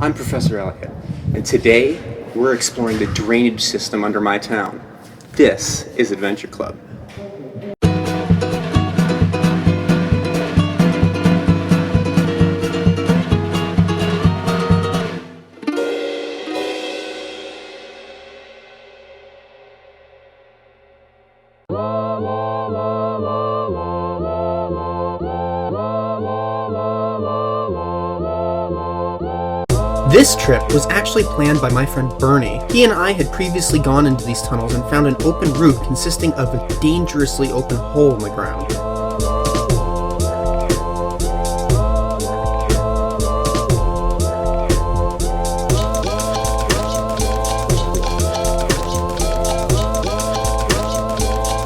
I'm Professor Elliot, and today we're exploring the drainage system under my town. This is Adventure Club. This trip was actually planned by my friend Bernie. He and I had previously gone into these tunnels and found an open roof consisting of a dangerously open hole in the ground.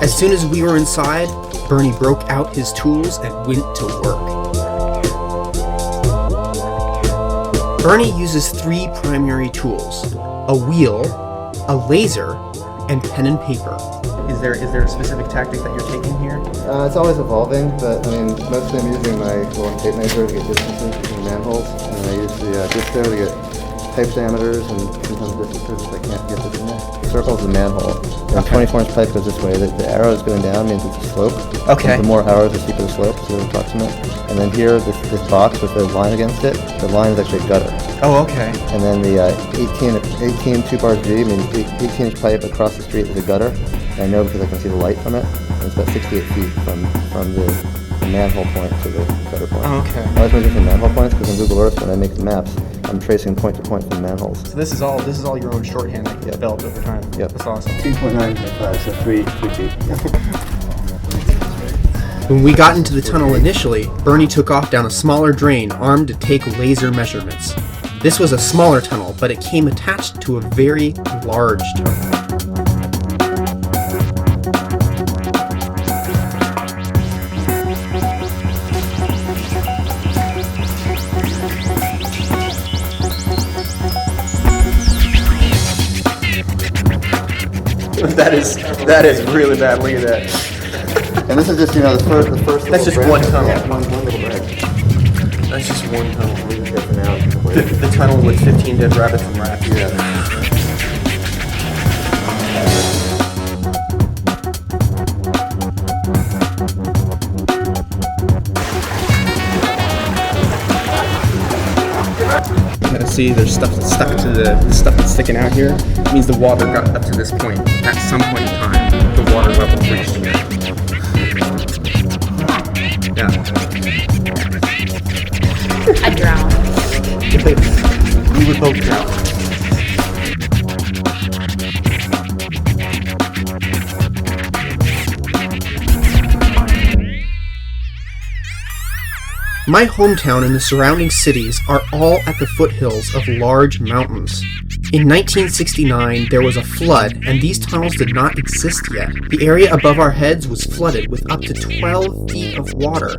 As soon as we were inside, Bernie broke out his tools and went to work. Bernie uses three primary tools: a wheel, a laser, and pen and paper. Is there a specific tactic that you're taking here? It's always evolving, but I mean, mostly I'm using my little tape measure to get distances between manholes, and I use the disto to get pipe diameters and sometimes distances if I can't get this in there. The circle is the manhole. And a 24-inch pipe goes this way. The arrow is going down means it's a slope. Okay. So the more arrows, the steeper the slope, so it's approximate. And then here, this box with the line against it, the line is actually a gutter. Oh, okay. And then the 18 2 bars G, I mean 18-inch pipe across the street is a gutter. And I know because I can see the light from it. And it's about 68 feet from the manhole point to the gutter point. Oh, okay. I always measure from manhole points because on Google Earth when I make the maps, I'm tracing point to point from manholes. So this is all your own shorthand that you developed over time. Yep. That's awesome. 2.9 so 3 feet. When we got into the tunnel initially, Bernie took off down a smaller drain armed to take laser measurements. This was a smaller tunnel, but it came attached to a very large tunnel. That is really bad. Look at that. And this is just, the first That's just branch. one tunnel. Yeah, one little branch. That's just one tunnel. Leave it there for now. The tunnel with 15 dead rabbits and rats. See, there's stuff that's stuck to the stuff that's sticking out here. It means the water got up to this point. At some point in time, the water level reached here. Yeah. I'd drown. We would both drown. My hometown and the surrounding cities are all at the foothills of large mountains. In 1969, there was a flood, and these tunnels did not exist yet. The area above our heads was flooded with up to 12 feet of water.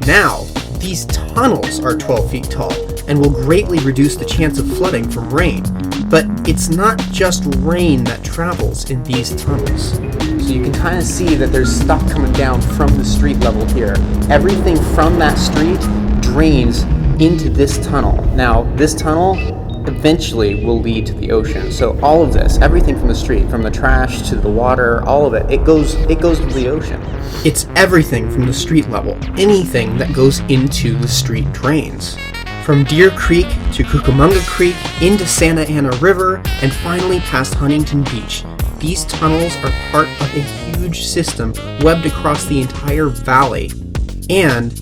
Now, these tunnels are 12 feet tall and will greatly reduce the chance of flooding from rain. But it's not just rain that travels in these tunnels. So you can kind of see that there's stuff coming down from the street level here. Everything from that street drains into this tunnel. Now, this tunnel eventually will lead to the ocean. So all of this, everything from the street, from the trash to the water, all of it goes to the ocean. It's everything from the street level. Anything that goes into the street drains. From Deer Creek to Cucamonga Creek, into Santa Ana River, and finally past Huntington Beach. These tunnels are part of a huge system webbed across the entire valley, and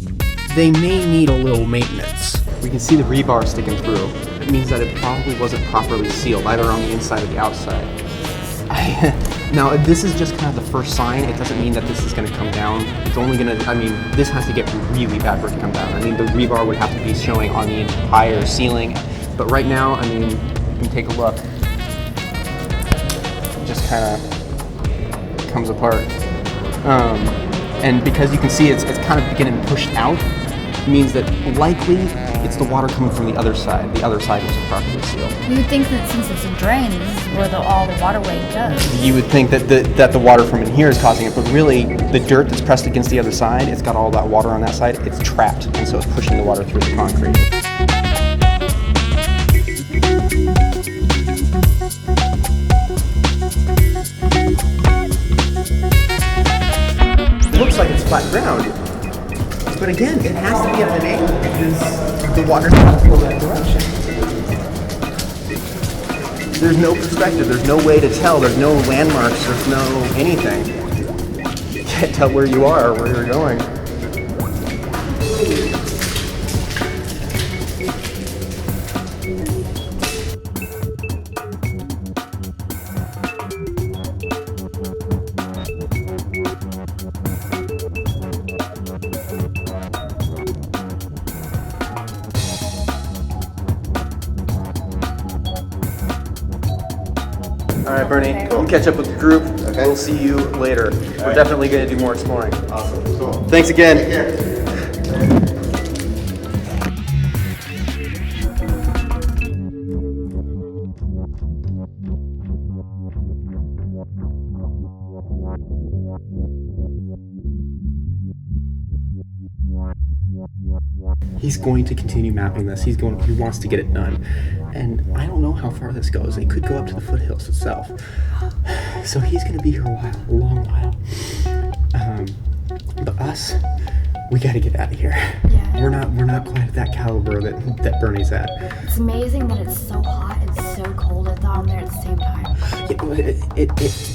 they may need a little maintenance. We can see the rebar sticking through. It means that it probably wasn't properly sealed, either on the inside or the outside. Now, this is just kind of the first sign. It doesn't mean that this is going to come down. It's only going to, this has to get really bad for it to come down. The rebar would have to be showing on the entire ceiling. But right now, you can take a look. It just kind of comes apart. And because you can see it's kind of getting pushed out, it means that likely it's the water coming from the other side. The other side was properly sealed. You would think that since it's a drain, this is where all the waterway goes. You would think that the water from in here is causing it, but really the dirt that's pressed against the other side, it's got all that water on that side, it's trapped, and so it's pushing the water through the concrete. But again, it has to be at an angle because the water's going to go that direction. There's no perspective. There's no way to tell. There's no landmarks. There's no anything. You can't tell where you are or where you're going. All right, Bernie, you catch up with the group. Okay. We'll see you later. We're definitely going to do more exploring. Awesome. Cool. Thanks again. Take care. He's going to continue mapping this. He wants to get it done. And I don't know how far this goes. It could go up to the foothills itself. So he's going to be here a while, a long while. But us, we got to get out of here. Yeah. We're not quite at that caliber that Bernie's at. It's amazing that it's so hot and so cold at down there at the same time. Yeah,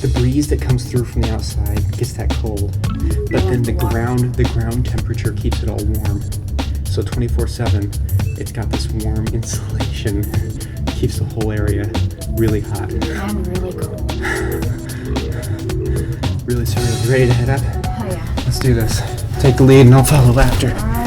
the breeze that comes through from the outside gets that cold, but then the ground temperature keeps it all warm. So 24/7, it's got this warm insulation, keeps the whole area really hot. And really cold. Really serious. Ready to head up? Oh yeah. Let's do this. Take the lead and I'll follow after. Alright.